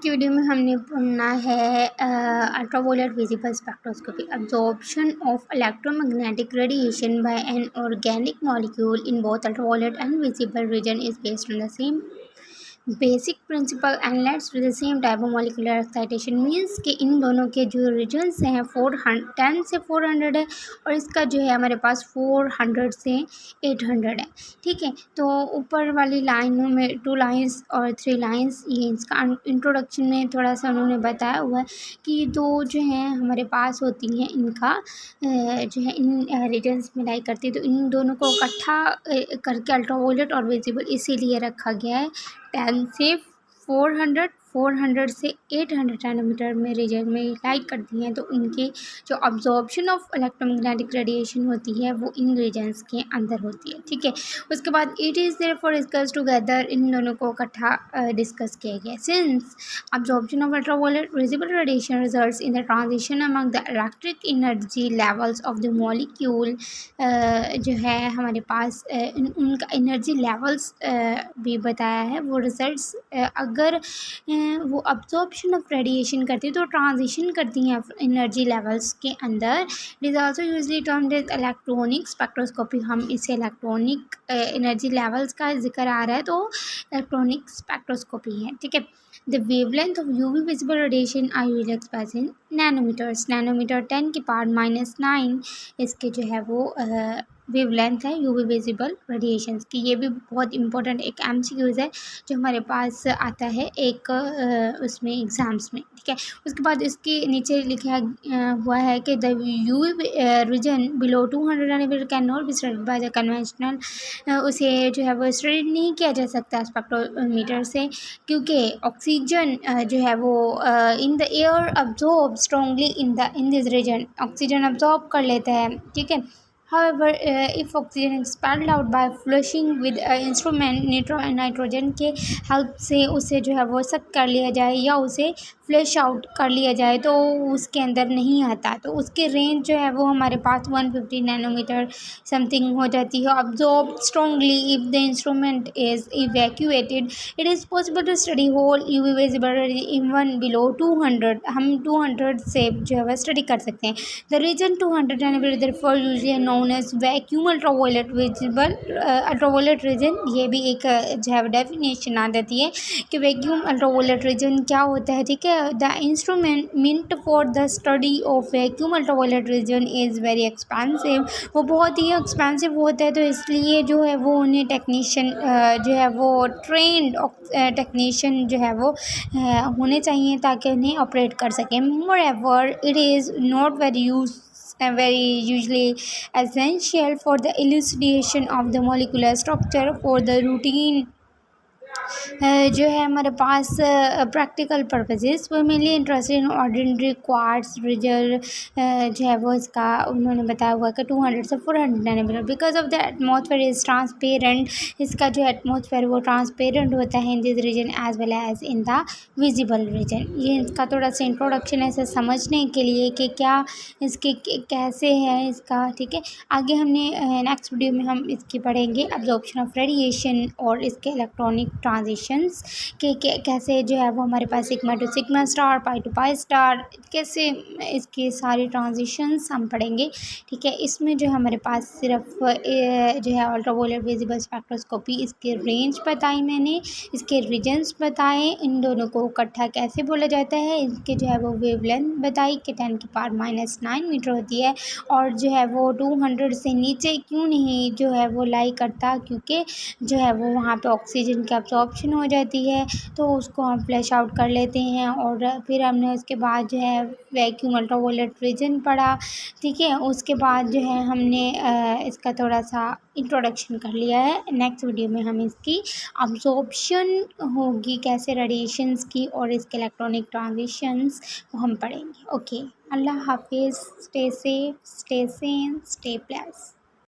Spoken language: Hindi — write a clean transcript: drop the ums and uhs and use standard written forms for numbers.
की वीडियो में हमने पढ़ना है ultraviolet visible spectroscopy absorption of electromagnetic radiation by an organic molecule in both ultraviolet and visible region is based on the same basic principle and let's with the same type of molecular excitation means कि इन दोनों के जो रीजन्स हैं 10 से 400 है और इसका जो है हमारे पास 400 से 800 है। ठीक है, तो ऊपर वाली लाइनों में 2 लाइंस और 3 लाइंस ये इसका इंट्रोडक्शन में थोड़ा सा उन्होंने बताया हुआ है कि दो जो हैं हमारे पास होती हैं इनका जो है इन रीजन्स में लाई करती है, तो इन दोनों को इकट्ठा करके अल्ट्रावायलेट और विजिबल इसीलिए रखा गया है 10 से 400 से 800 नैनोमीटर में रीजन में लाइट करती हैं, तो उनकी जो अब्जॉर्प्शन ऑफ इलेक्ट्रोमैग्नेटिक रेडिएशन होती है वो इन रीजन्स के अंदर होती है। ठीक है, उसके बाद it is therefore discuss together, इन दोनों को इकट्ठा डिस्कस किया गया। Since absorption of ultraviolet visible radiation results in the transition among the electric energy levels of the molecule, जो है हमारे पास उनका एनर्जी लेवल्स भी बताया है। वो रिजल्ट्स अगर वो अब्जॉर्प्शन ऑफ रेडिएशन करती है तो ट्रांजिशन करती हैं एनर्जी लेवल्स के अंदर। It is also usually termed as electronic spectroscopy. हम इसे इलेक्ट्रॉनिक एनर्जी लेवल्स का जिक्र आ रहा है तो इलेक्ट्रॉनिक स्पेक्ट्रोस्कोपी है। ठीक है, the wavelength of UV visible radiation I will express in nanometers. Nanometer 10⁻⁹ इसके जो है वो वेवलेंथ है यूवी विजिबल रेडिएशंस की। ये भी बहुत इंपॉर्टेंट एक एमसीक्यूज है जो हमारे पास आता है एक उसमें एग्ज़ाम्स में। ठीक है, उसके बाद इसके नीचे लिखा हुआ है कि the UV region below 200 nanometer can not be studied by the conventional. उसे जो है वो स्टडी नहीं किया जा सकता स्पेक्ट्रोमीटर से, क्योंकि ऑक्सीजन जो है वो in the air absorb strongly in this region, oxygen absorb कर लेता है। ठीक है, however if oxygen is expelled out by flushing with instrument nitrogen के हेल्प से उसे जो है वो सक कर लिया जाए या उसे फ्लैश आउट कर लिया जाए तो उसके अंदर नहीं आता, तो उसके रेंज जो है वो हमारे पास 150 नैनोमीटर समथिंग हो जाती है। Absorb strongly if the instrument is evacuated it is possible to study whole UV visible even below 200। हम 200 से जो है वह स्टडी कर सकते हैं। The region 200 nanometer therefore usually known as vacuum ultraviolet visible ultraviolet region. ये भी एक जो है डेफिनेशन आ जाती है कि वैक्यूम अल्ट्रावायलेट रीजन क्या होता है। ठीक है, the instrument meant for the study of vacuum ultraviolet region is very expensive. वो बहुत ही एक्सपेंसिव होता है, तो इसलिए जो है वो उन्हें टेक्नीशियन जो है वो ट्रेंड टेक्नीशियन जो है वो होने चाहिए ताकि उन्हें ऑपरेट कर सकें। मोreover it is not very usually essential for the elucidation of the molecular structure for the routine जो है हमारे पास प्रैक्टिकल पर्पजेज़। वो mainly interested in ordinary quartz result जो है वो इसका उन्होंने बताया हुआ कि 200 से 400 nanometer because of the atmosphere is transparent. इसका जो एटमॉस्फेयर वो ट्रांसपेरेंट होता है in this region as well as in the visible region. ये इसका थोड़ा सा इंट्रोडक्शन है इसे समझने के लिए कि क्या इसके कैसे है इसका। ठीक है, आगे हमने नेक्स्ट वीडियो में हम इसकी पढ़ेंगे अब्जॉर्प्शन ऑफ रेडिएशन और इसके इलेक्ट्रॉनिक ट्रांजिशंस के कैसे जो है वो हमारे पास sigma to sigma star, pi to pi star, कैसे इसके सारे ट्रांजिशंस हम पढ़ेंगे। ठीक है, इसमें जो हमारे पास सिर्फ जो है अल्ट्रावायलेट विजिबल स्पेक्ट्रोस्कोपी इसके रेंज बताई मैंने, इसके रीजन्स बताए, इन दोनों को इकट्ठा कैसे बोला जाता है, इसके जो है वो वेवलेंथ बताई कि 10⁻⁹ मीटर होती है और जो है वो 200 से नीचे क्यों नहीं जो है वो लाई करता, क्योंकि जो है वो वहाँ पे ऑक्सीजन की अब्जॉर्प्शन हो जाती है तो उसको हम फ्लैश आउट कर लेते हैं। और फिर हमने उसके बाद जो है वैक्यूम अल्ट्रावायलेट रीजन पढ़ा। ठीक है, उसके बाद जो है हमने इसका थोड़ा सा इंट्रोडक्शन कर लिया है। नेक्स्ट वीडियो में हम इसकी अब्जॉर्प्शन होगी कैसे रेडिएशंस की और इसके इलेक्ट्रॉनिक ट्रांजिशंस वो हम पढ़ेंगे। ओके, अल्लाह हाफिज़, stay safe, stay Sen, stay plus.